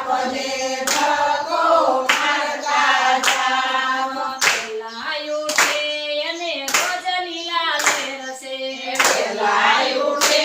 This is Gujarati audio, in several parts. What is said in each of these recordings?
પાપને ધક્કો મારતા જાવ વેલા ઉઠે અને રોજ લીલા લેરસે વેલા ઉઠે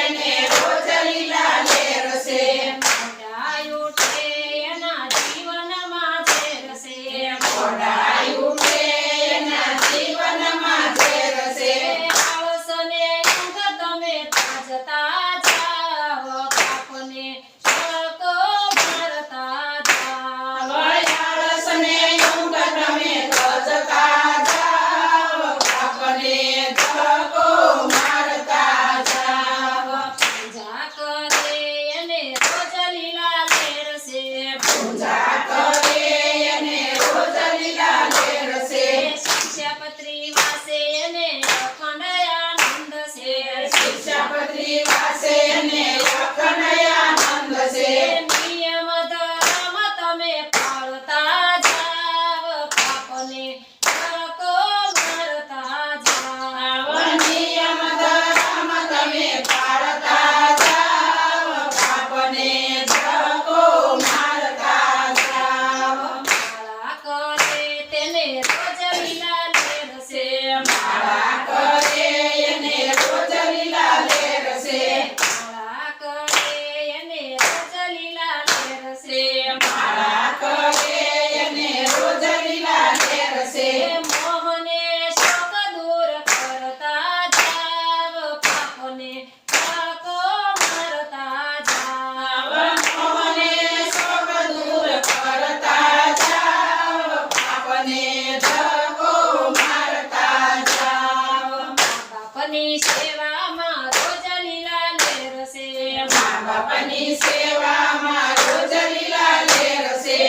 અને રોજ લીલા લેરસે મોડા ઉઠે એના જીવનમાં ઝેરસે મોડા ઉઠે એના જીવનમાં ઝેરસે આળસને ઊંઘ તમે તાજતા જાવ પાપને ધક્કો મારતા જાવ આળસને ઊંઘ તમે તજતા જાવ પાપને ધક્કો મારતા જાવ પૂજા કરે અને રોજ લીલા લેરસે પૂજા કરે અને રોજ લીલા લેરસે શિક્ષાપત્રી વાસે અને અખંડ આનંદ છે શિક્ષાપત્રી વાસે અને અખંડ આનંદ છે નિયમ ધર્મ તમે પાળતા જાવ પાપને ધક્કો મારતા જાવ નિયમ ધર્મ તમે પાળતા જાવ પાપને ધક્કો મારતા જાવ માળા કરે તેને રોજ લીલા લેરસે માળા કરે અને રોજ લીલા લેરસે માળા કરે અને રોજ લીલા લેરસે માળા કરે અને રોજ લીલા લેરસે મોહને શોક દૂર કરતા જાવ પાપને ધક્કો મારતા જાવ મોહને શોક દૂર કરતા જાવ પાપને ધક્કો મારતા જાવ બાપની સેવામાં રોજ લીલા લેરસે મા બાપની સેવામાં રોજ લીલા લેરસે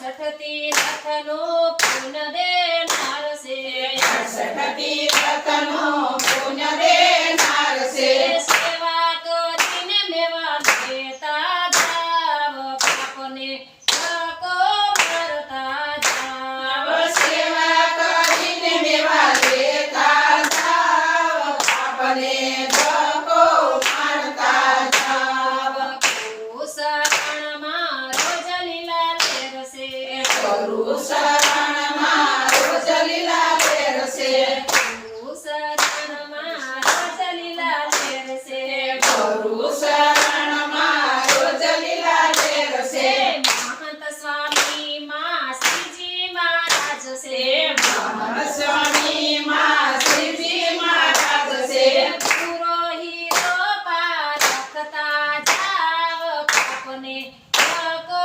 68 તીર્થનું પુણ્ય દેનાર છે 68 તીર્થનો પુણ્ય દેનાર છે સેવા કરીને મેવા લેતા જાવ પાપને ધક્કો મારતા જાવ સેવા કરીને મેવા લેતા જાવ પાપને ધક્કો મારતા જાવ ગુરુ શરણમાં રોજ લીલા લેરસે ગુરુ શરણમાં રોજ લીલા લેરસે ગુરુ શરણમાં રોજ લીલા લેરસે ગુરુ શરણમાં રોજ લીલા લેરસે મહંત સ્વામી માં શ્રીજી મહારાજ છે મહંત સ્વામી માં શ્રીજી મહારાજ છે પુરોહિતો પારખતા જાવ પાપને ધક્કો